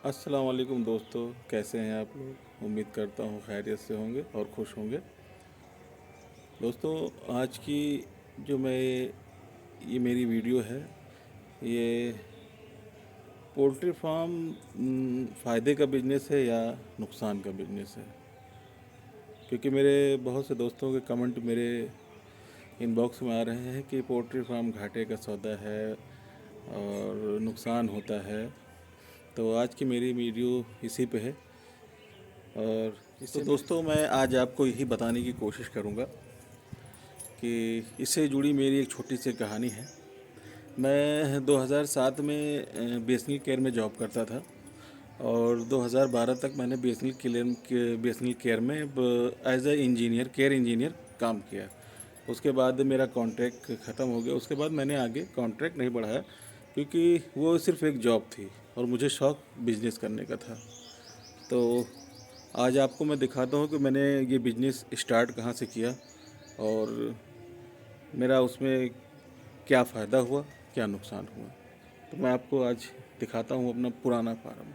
अस्सलाम वालेकुम दोस्तों, कैसे हैं आप लोग। उम्मीद करता हूँ खैरियत से होंगे और खुश होंगे। दोस्तों, आज की जो मैं ये मेरी वीडियो है, ये पोल्ट्री फार्म फ़ायदे का बिजनेस है या नुकसान का बिजनेस है। क्योंकि मेरे बहुत से दोस्तों के कमेंट मेरे इनबॉक्स में आ रहे हैं कि पोल्ट्री फार्म घाटे का सौदा है और नुकसान होता है। तो आज की मेरी वीडियो इसी पे है। और तो दोस्तों, मैं आज आपको यही बताने की कोशिश करूँगा कि इससे जुड़ी मेरी एक छोटी सी कहानी है। मैं 2007 में बीएसएनएल केयर में जॉब करता था और 2012 तक मैंने बीएसएनएल केयर में as a engineer, care engineer काम किया। उसके बाद मेरा कॉन्ट्रैक्ट ख़त्म हो गया। उसके बाद मैंने आगे कॉन्ट्रैक्ट नहीं बढ़ाया क्योंकि वो सिर्फ एक जॉब थी और मुझे शौक़ बिजनेस करने का था। तो आज आपको मैं दिखाता हूँ कि मैंने ये बिज़नेस स्टार्ट कहाँ से किया और मेरा उसमें क्या फ़ायदा हुआ, क्या नुकसान हुआ। तो मैं आपको आज दिखाता हूँ अपना पुराना फार्म,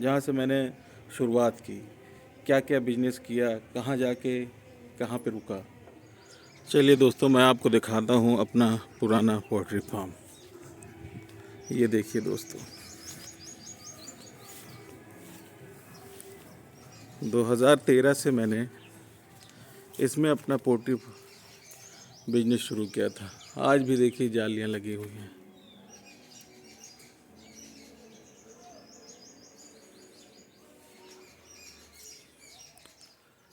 जहाँ से मैंने शुरुआत की, क्या क्या बिज़नेस किया, कहाँ जाके कहाँ पे रुका। चलिए दोस्तों, मैं आपको दिखाता हूँ अपना पुराना पोल्ट्री फार्म। ये देखिए दोस्तों, 2013 से मैंने इसमें अपना पोल्ट्री बिजनेस शुरू किया था। आज भी देखिए जालियाँ लगी हुई हैं।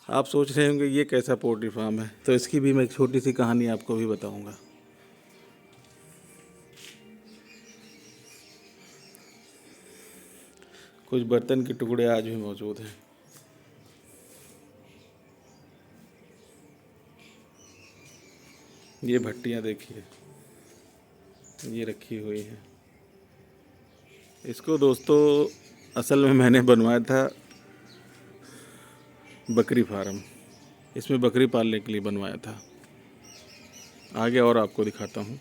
आप सोच रहे होंगे ये कैसा पोल्ट्री फार्म है, तो इसकी भी मैं एक छोटी सी कहानी आपको भी बताऊंगा। कुछ बर्तन के टुकड़े आज भी मौजूद हैं। ये भट्टियाँ देखिए, ये रखी हुई हैं। इसको दोस्तों असल में मैंने बनवाया था बकरी फार्म। इसमें बकरी पालने के लिए बनवाया था। आगे और आपको दिखाता हूँ।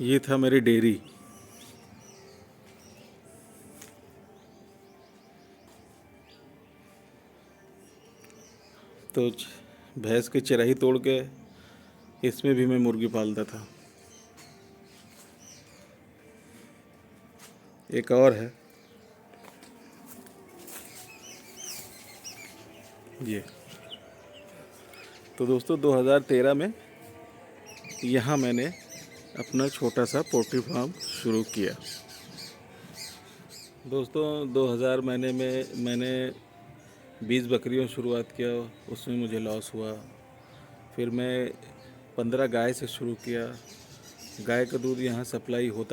ये था मेरी डेयरी। तो भैंस की चराई तोड़ के इसमें भी मैं मुर्गी पालता था। एक और है ये। तो दोस्तों 2013 में यहाँ मैंने अपना छोटा सा पोल्ट्री फार्म शुरू किया। दोस्तों 2000 महीने में मैंने 20 बकरियों से शुरुआत किया, उसमें मुझे लॉस हुआ। फिर मैं 15 गाय से शुरू किया। गाय का दूध यहाँ सप्लाई हो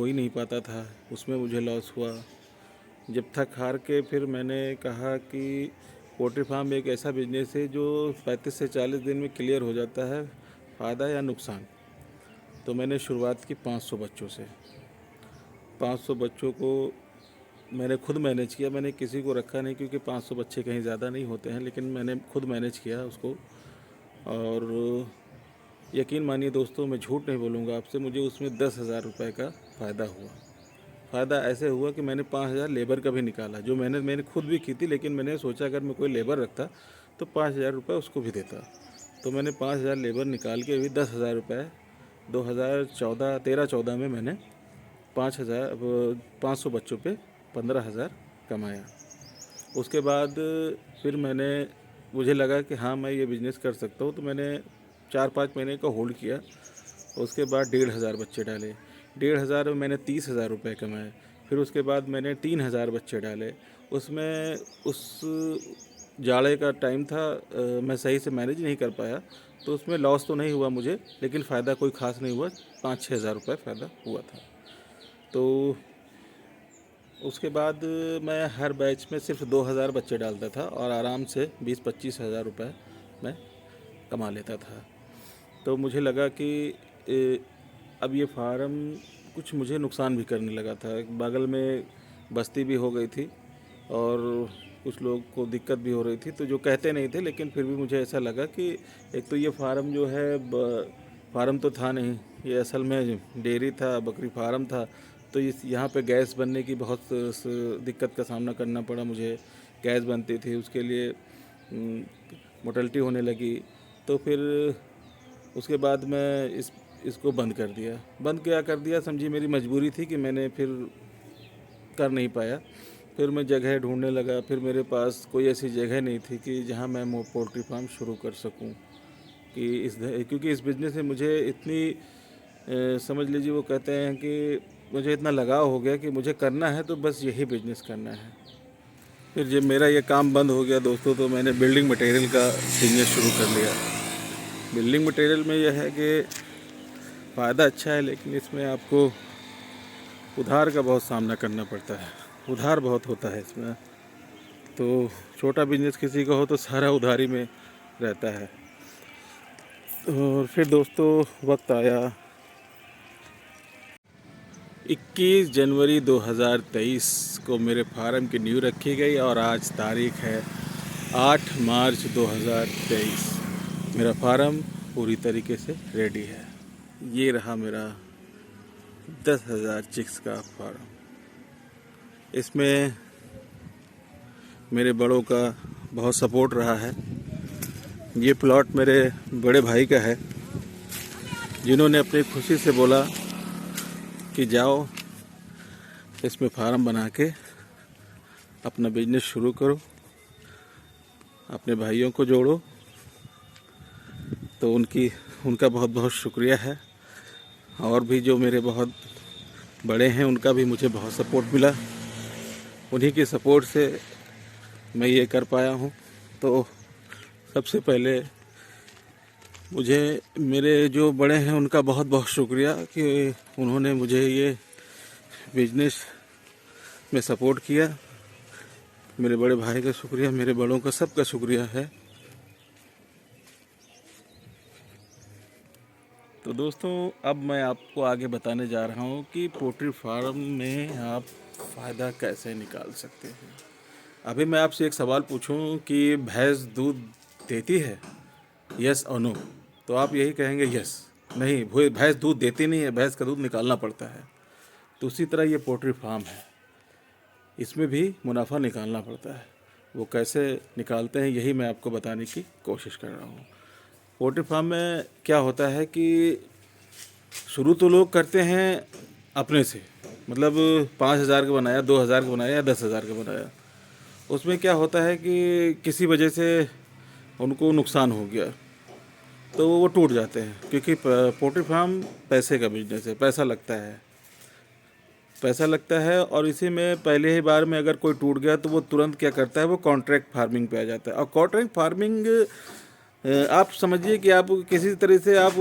ही नहीं पाता था, उसमें मुझे लॉस हुआ। जब थक हार के फिर मैंने कहा कि पोल्ट्री फार्म एक ऐसा बिजनेस है जो 35 से 40 दिन में क्लियर हो जाता है, फ़ायदा या नुकसान। तो मैंने शुरुआत की 500 बच्चों से। 500 बच्चों को मैंने खुद मैनेज किया। मैंने किसी को रखा नहीं क्योंकि 500 बच्चे कहीं ज़्यादा नहीं होते हैं, लेकिन मैंने खुद मैनेज किया उसको। और यकीन मानिए दोस्तों, मैं झूठ नहीं बोलूँगा आपसे, मुझे उसमें 10,000 रुपये का फ़ायदा हुआ। फ़ायदा ऐसे हुआ कि मैंने 5,000 लेबर का भी निकाला, जो मैंने खुद भी की थी, लेकिन मैंने सोचा अगर मैं कोई लेबर रखता तो 5,000 रुपये उसको भी देता। तो मैंने 5,000 लेबर निकाल के भी 10,000 रुपये 2013-14 में मैंने 5,000 बच्चों पे 15,000 कमाया। उसके बाद फिर मुझे लगा कि हाँ, मैं ये बिज़नेस कर सकता हूँ। तो मैंने 4-5 महीने का होल्ड किया। उसके बाद 1,500 बच्चे डाले। 1,500 में मैंने 30,000 रुपये कमाए। फिर उसके बाद मैंने 3,000 बच्चे डाले। उसमें उस जाड़े का टाइम था, मैं सही से मैनेज नहीं कर पाया, तो उसमें लॉस तो नहीं हुआ मुझे, लेकिन फ़ायदा कोई ख़ास नहीं हुआ। 5-6 हज़ार रुपये फ़ायदा हुआ था। तो उसके बाद मैं हर बैच में सिर्फ 2,000 बच्चे डालता था और आराम से 20-25 हज़ार रुपये मैं कमा लेता था। तो मुझे लगा कि अब ये फार्म कुछ मुझे नुकसान भी करने लगा था। बगल में बस्ती भी हो गई थी और कुछ लोग को दिक्कत भी हो रही थी, तो जो कहते नहीं थे, लेकिन फिर भी मुझे ऐसा लगा कि एक तो ये फार्म जो है फार्म तो था नहीं, ये असल में डेयरी था, बकरी फार्म था। तो इस यहाँ पे गैस बनने की बहुत दिक्कत का सामना करना पड़ा मुझे। गैस बनती थी, उसके लिए मोर्टेलिटी होने लगी। तो फिर उसके बाद मैं इसको बंद कर दिया। बंद क्या कर दिया, समझी मेरी मजबूरी थी कि मैंने फिर कर नहीं पाया। फिर मैं जगह ढूंढने लगा। फिर मेरे पास कोई ऐसी जगह नहीं थी कि जहाँ मैं पोल्ट्री फार्म शुरू कर सकूँ, कि क्योंकि इस बिज़नेस से मुझे इतनी समझ लीजिए, वो कहते हैं कि मुझे इतना लगाव हो गया कि मुझे करना है तो बस यही बिज़नेस करना है। फिर जब मेरा ये काम बंद हो गया दोस्तों, तो मैंने बिल्डिंग मटेरियल का बिज़नेस शुरू कर लिया। बिल्डिंग मटेरियल में यह है कि फ़ायदा अच्छा है, लेकिन इसमें आपको उधार का बहुत सामना करना पड़ता है। उधार बहुत होता है इसमें। तो छोटा बिजनेस किसी का हो तो सारा उधारी में रहता है। और फिर दोस्तों वक्त आया 21 जनवरी 2023 को मेरे फार्म की नींव रखी गई, और आज तारीख है 8 मार्च 2023। मेरा फार्म पूरी तरीके से रेडी है। ये रहा मेरा 10,000 चिक्स का फार्म। इसमें मेरे बड़ों का बहुत सपोर्ट रहा है। ये प्लॉट मेरे बड़े भाई का है, जिन्होंने अपनी खुशी से बोला कि जाओ इसमें फार्म बना के अपना बिजनेस शुरू करो, अपने भाइयों को जोड़ो। तो उनका बहुत बहुत शुक्रिया है। और भी जो मेरे बहुत बड़े हैं, उनका भी मुझे बहुत सपोर्ट मिला। उन्हीं के सपोर्ट से मैं ये कर पाया हूँ। तो सबसे पहले मुझे मेरे जो बड़े हैं उनका बहुत बहुत शुक्रिया कि उन्होंने मुझे ये बिजनेस में सपोर्ट किया। मेरे बड़े भाई का शुक्रिया, मेरे बड़ों का सबका शुक्रिया है। तो दोस्तों अब मैं आपको आगे बताने जा रहा हूँ कि पोल्ट्री फार्म में आप फ़ायदा कैसे निकाल सकते हैं। अभी मैं आपसे एक सवाल पूछूं कि भैंस दूध देती है, यस और नो, तो आप यही कहेंगे यस। नहीं, भैंस दूध देती नहीं है, भैंस का दूध निकालना पड़ता है। तो उसी तरह ये पोल्ट्री फार्म है, इसमें भी मुनाफा निकालना पड़ता है। वो कैसे निकालते हैं यही मैं आपको बताने की कोशिश कर रहा हूँ। पोल्ट्री फार्म में क्या होता है कि शुरू तो लोग करते हैं अपने से, मतलब 5,000 का बनाया, 2,000 का बनाया या 10,000 का बनाया। उसमें क्या होता है कि किसी वजह से उनको नुकसान हो गया तो वो टूट जाते हैं, क्योंकि पोल्ट्री फार्म पैसे का बिजनेस है, पैसा लगता है। और इसी में पहले ही बार में अगर कोई टूट गया तो वो तुरंत क्या करता है, वो कॉन्ट्रैक्ट फार्मिंग पे आ जाता है। और कॉन्ट्रैक्ट फार्मिंग आप समझिए कि आप किसी तरह से आप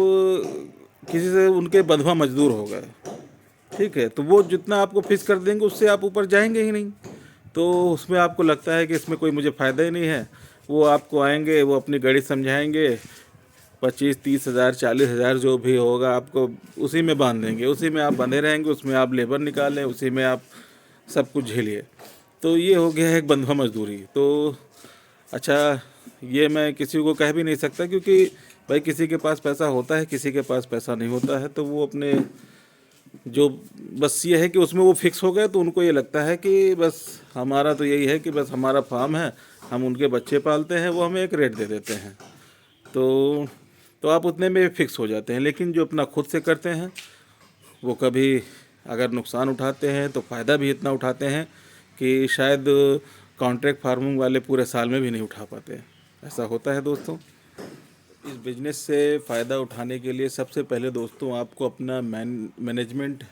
किसी से उनके बंधुआ मजदूर हो गए, ठीक है, तो वो जितना आपको फिक्स कर देंगे उससे आप ऊपर जाएंगे ही नहीं। तो उसमें आपको लगता है कि इसमें कोई मुझे फ़ायदा ही नहीं है। वो आपको आएंगे, वो अपनी गाड़ी समझाएंगे, 25-30,000 40,000 जो भी होगा आपको उसी में बांध देंगे, उसी में आप बंधे रहेंगे, उसमें आप लेबर निकालें, उसी में आप सब कुछ झेलिए। तो ये हो गया है एक बंधुआ मजदूरी। तो अच्छा, ये मैं किसी को कह भी नहीं सकता, क्योंकि भाई किसी के पास पैसा होता है, किसी के पास पैसा नहीं होता है। तो वो अपने जो बस ये है कि उसमें वो फिक्स हो गए, तो उनको ये लगता है कि बस हमारा तो यही है कि बस हमारा फार्म है, हम उनके बच्चे पालते हैं, वो हमें एक रेट दे देते हैं। तो आप उतने में फिक्स हो जाते हैं। लेकिन जो अपना खुद से करते हैं वो कभी अगर नुकसान उठाते हैं तो फ़ायदा भी इतना उठाते हैं कि शायद कॉन्ट्रैक्ट फार्मिंग वाले पूरे साल में भी नहीं उठा पाते। ऐसा होता है दोस्तों। इस बिज़नेस से फ़ायदा उठाने के लिए सबसे पहले दोस्तों आपको अपना मैनेजमेंट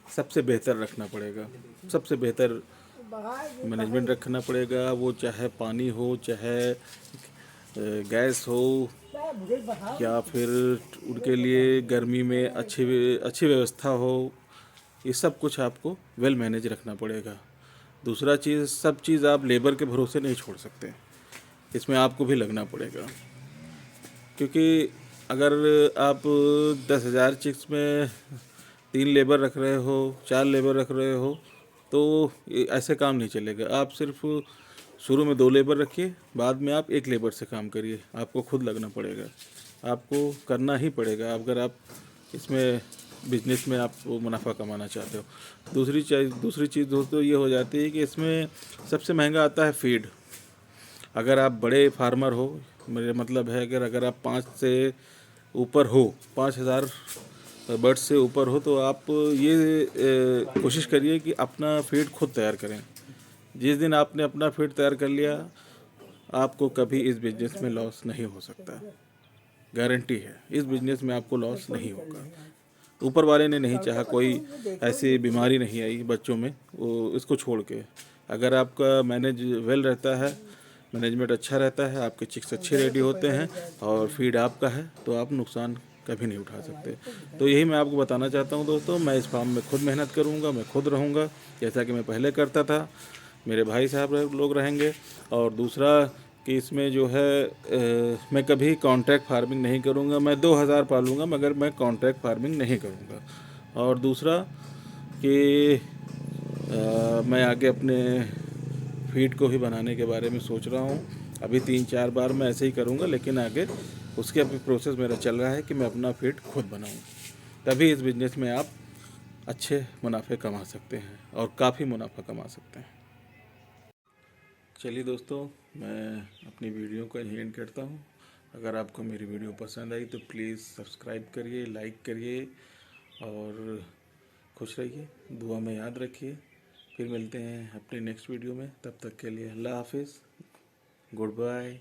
सबसे बेहतर रखना पड़ेगा। सबसे बेहतर मैनेजमेंट रखना पड़ेगा। वो चाहे पानी हो, चाहे गैस हो, या फिर उनके लिए गर्मी में अच्छी व्यवस्था हो। ये सब कुछ आपको वेल मैनेज रखना पड़ेगा। दूसरा चीज़, सब चीज़ आप लेबर के भरोसे नहीं छोड़ सकते, इसमें आपको भी लगना पड़ेगा। क्योंकि अगर आप 10,000 चिक्स में 3 लेबर रख रहे हो, 4 लेबर रख रहे हो, तो ऐसे काम नहीं चलेगा। आप सिर्फ शुरू में 2 लेबर रखिए, बाद में आप 1 लेबर से काम करिए, आपको खुद लगना पड़ेगा। आपको करना ही पड़ेगा अगर आप इसमें बिजनेस में आप मुनाफा कमाना चाहते हो। दूसरी चीज़ दोस्तों ये हो जाती है कि इसमें सबसे महंगा आता है फीड। अगर आप बड़े फार्मर हो, मेरे मतलब है अगर आप 5 से ऊपर हो, 5,000 बर्ड्स से ऊपर हो, तो आप ये कोशिश करिए कि अपना फीड खुद तैयार करें। जिस दिन आपने अपना फीड तैयार कर लिया, आपको कभी इस बिज़नेस में लॉस नहीं हो सकता। गारंटी है, इस बिज़नेस में आपको लॉस नहीं होगा। ऊपर वाले ने नहीं चाहा, कोई ऐसी बीमारी नहीं आई बच्चों में वो इसको छोड़ के। अगर आपका मैनेजमेंट अच्छा रहता है, आपके चिक्स अच्छे रेडी होते हैं और फीड आपका है, तो आप नुकसान कभी नहीं उठा सकते। तो यही मैं आपको बताना चाहता हूँ दोस्तों। मैं इस फार्म में खुद मेहनत करूँगा, मैं खुद रहूँगा जैसा कि मैं पहले करता था, मेरे भाई साहब लोग रहेंगे। और दूसरा कि इसमें जो है मैं कभी कॉन्ट्रैक्ट फार्मिंग नहीं करूँगा। मैं 2,000 पालूँगा मगर मैं कॉन्ट्रैक्ट फार्मिंग नहीं करूँगा। और दूसरा कि मैं आगे अपने फीड को ही बनाने के बारे में सोच रहा हूँ। अभी 3-4 बार मैं ऐसे ही करूँगा, लेकिन आगे उसके अभी प्रोसेस मेरा चल रहा है कि मैं अपना फीड खुद बनाऊँ। तभी इस बिज़नेस में आप अच्छे मुनाफे कमा सकते हैं और काफ़ी मुनाफा कमा सकते हैं। चलिए दोस्तों, मैं अपनी वीडियो को यहीं एंड करता हूँ। अगर आपको मेरी वीडियो पसंद आई तो प्लीज़ सब्सक्राइब करिए, लाइक करिए और खुश रहिए, दुआ में याद रखिए। फिर मिलते हैं अपने नेक्स्ट वीडियो में। तब तक के लिए अल्लाह हाफिज़, गुड बाय।